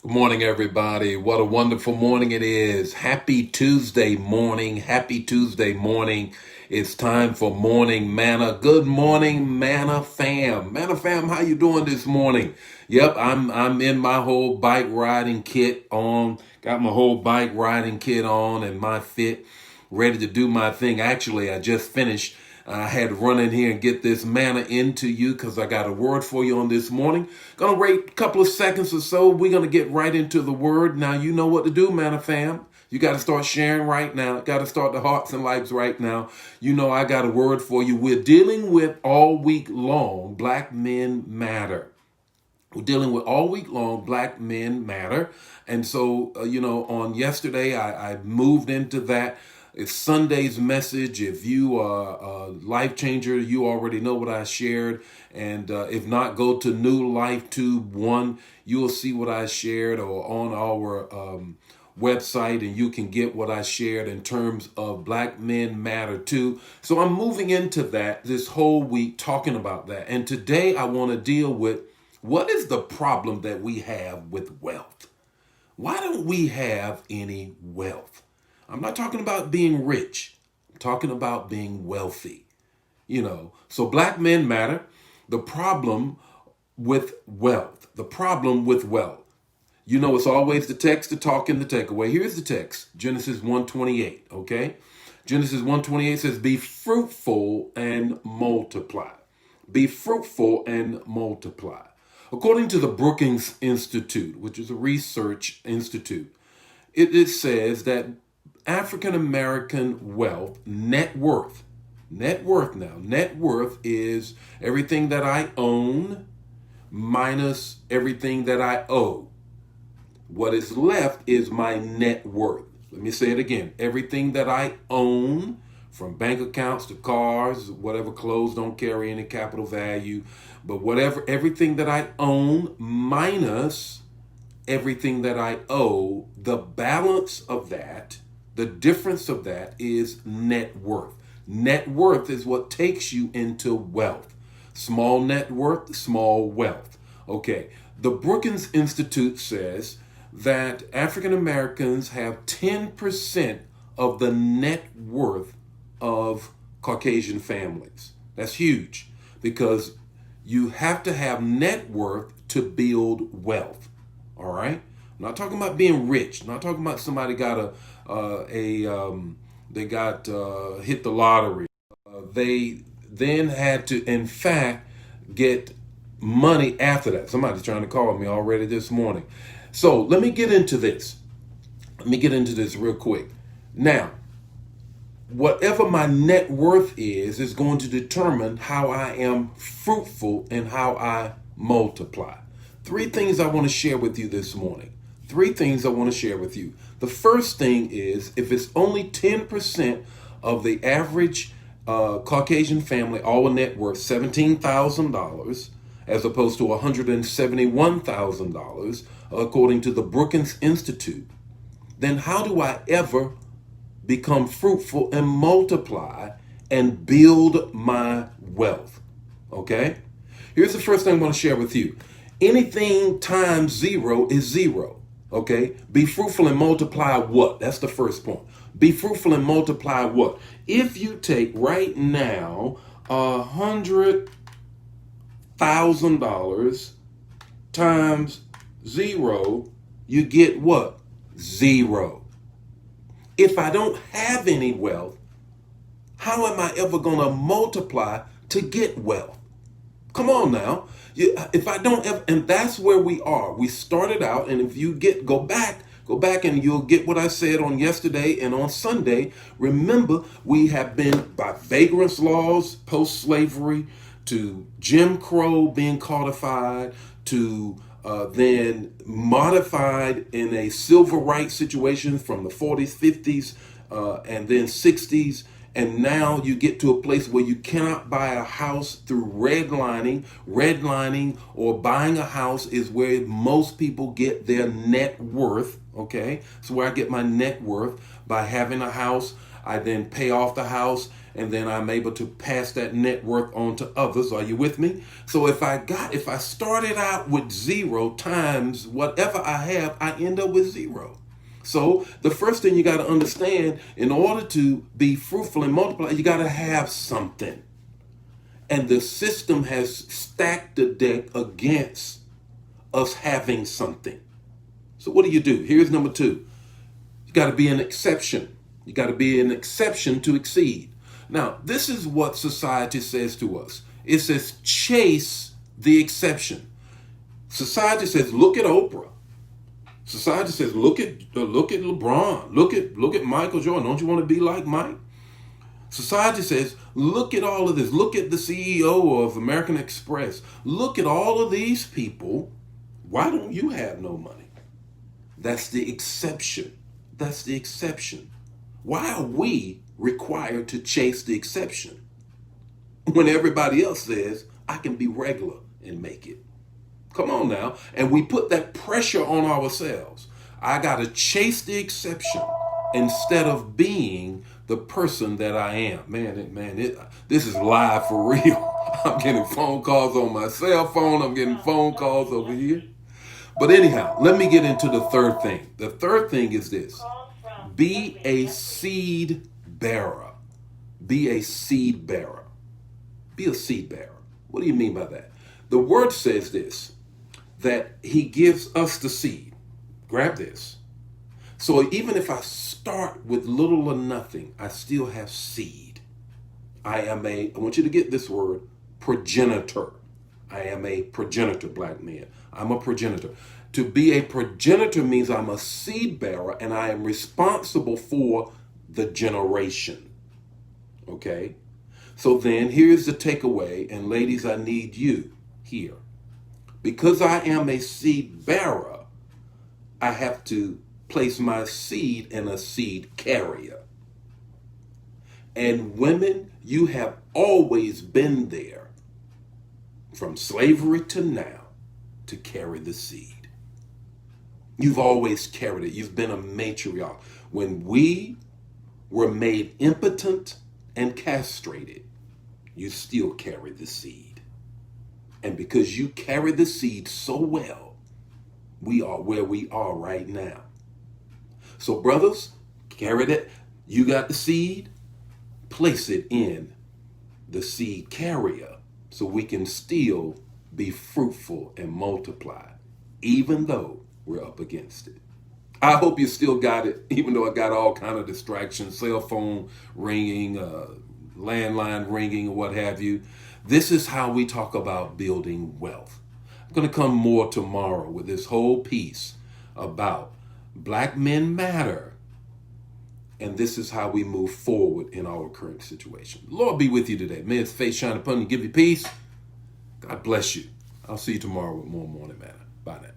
Good morning, everybody. What a wonderful morning it is. Happy Tuesday morning. Happy Tuesday morning. It's time for morning manna. Good morning, Manna fam. Manna fam, how you doing this morning? Yep, I'm in my whole bike riding kit on. Got my whole bike riding kit on and my fit ready to do my thing. Actually, I just finished. I had to run in here and get this manna into you because I got a word for you on this morning. Gonna wait a couple of seconds or so. We're gonna get right into the word. Now you know what to do, manna fam. You got to start sharing right now. Got to start the hearts and lives right now. You know I got a word for you. We're dealing with all week long Black Men Matter. We're dealing with all week long Black Men Matter. And so, on yesterday, I moved into that. It's Sunday's message. If you are a life changer, you already know what I shared. And if not, go to New Life Tube 1. You'll see what I shared or on our website, and you can get what I shared in terms of Black Men Matter too. So I'm moving into that this whole week talking about that. And today I want to deal with what is the problem that we have with wealth? Why don't we have any wealth? I'm not talking about being rich. I'm talking about being wealthy. So Black Men Matter, the problem with wealth. The problem with wealth. It's always the text, the talk, and the takeaway. Here's the text, Genesis 1:28, okay? Genesis 1:28 says, be fruitful and multiply. Be fruitful and multiply. According to the Brookings Institute, which is a research institute, it says that African American wealth, net worth is everything that I own minus everything that I owe. What is left is my net worth. Let me say it again. Everything that I own, from bank accounts to cars, whatever, clothes don't carry any capital value, but everything that I own minus everything that I owe, the balance of that, the difference of that is net worth. Net worth is what takes you into wealth. Small net worth, small wealth. Okay, the Brookings Institute says that African Americans have 10% of the net worth of Caucasian families. That's huge because you have to have net worth to build wealth. All right? I'm not talking about being rich. I'm not talking about somebody got hit the lottery. They then had to, in fact, get money after that. Somebody's trying to call me already this morning. So let me get into this. Let me get into this real quick. Now, whatever my net worth is going to determine how I am fruitful and how I multiply. Three things I want to share with you this morning. Three things I want to share with you. The first thing is if it's only 10% of the average Caucasian family, all net worth $17,000, as opposed to $171,000, according to the Brookings Institute, then how do I ever become fruitful and multiply and build my wealth? Okay? Here's the first thing I want to share with you. Anything times zero is zero. Okay? Be fruitful and multiply what? That's the first point. Be fruitful and multiply what? If you take right now $100,000 times zero, you get what? Zero. If I don't have any wealth, how am I ever going to multiply to get wealth? Come on now. If I don't ever, and that's where we are. We started out, and if you go back and you'll get what I said on yesterday and on Sunday. Remember, we have been by vagrants laws, post-slavery, to Jim Crow being codified, to then modified in a civil rights situation from the 40s, 50s, and then 60s. And now you get to a place where you cannot buy a house through redlining. Redlining or buying a house is where most people get their net worth. Okay, so where I get my net worth by having a house. I then pay off the house, and then I'm able to pass that net worth on to others. Are you with me? So if I started out with 0 times whatever I have, I end up with 0. So the first thing you got to understand, in order to be fruitful and multiply, you got to have something. And the system has stacked the deck against us having something. So what do? Here's number 2. You got to be an exception. You got to be an exception to exceed. Now, this is what society says to us. It says, chase the exception. Society says, look at Oprah. Society says, look at LeBron. Look at Michael Jordan. Don't you want to be like Mike? Society says, look at all of this. Look at the CEO of American Express. Look at all of these people. Why don't you have no money? That's the exception. That's the exception. Why are we required to chase the exception when everybody else says, I can be regular and make it? Come on now. And we put that pressure on ourselves. I got to chase the exception instead of being the person that I am. This is live for real. I'm getting phone calls on my cell phone. I'm getting phone calls over here. But anyhow, let me get into the third thing. The third thing is this. Be a seed bearer. Be a seed bearer. Be a seed bearer. What do you mean by that? The word says this, that he gives us the seed. Grab this. So even if I start with little or nothing, I still have seed. I want you to get this word, progenitor. I am a progenitor, black men. I'm a progenitor. To be a progenitor means I'm a seed bearer and I am responsible for the generation. Okay? So then here's the takeaway, and ladies, I need you here. Because I am a seed bearer, I have to place my seed in a seed carrier. And women, you have always been there from slavery to now to carry the seed. You've always carried it. You've been a matriarch. When we were made impotent and castrated, you still carry the seed. And because you carry the seed so well, we are where we are right now. So brothers, carry that. You got the seed, place it in the seed carrier so we can still be fruitful and multiply, even though we're up against it. I hope you still got it, even though I got all kind of distractions, cell phone ringing, landline ringing, or what have you. This is how we talk about building wealth. I'm going to come more tomorrow with this whole piece about Black men matter. And this is how we move forward in our current situation. Lord be with you today. May his face shine upon you, give you peace. God bless you. I'll see you tomorrow with more Morning Manna. Bye now.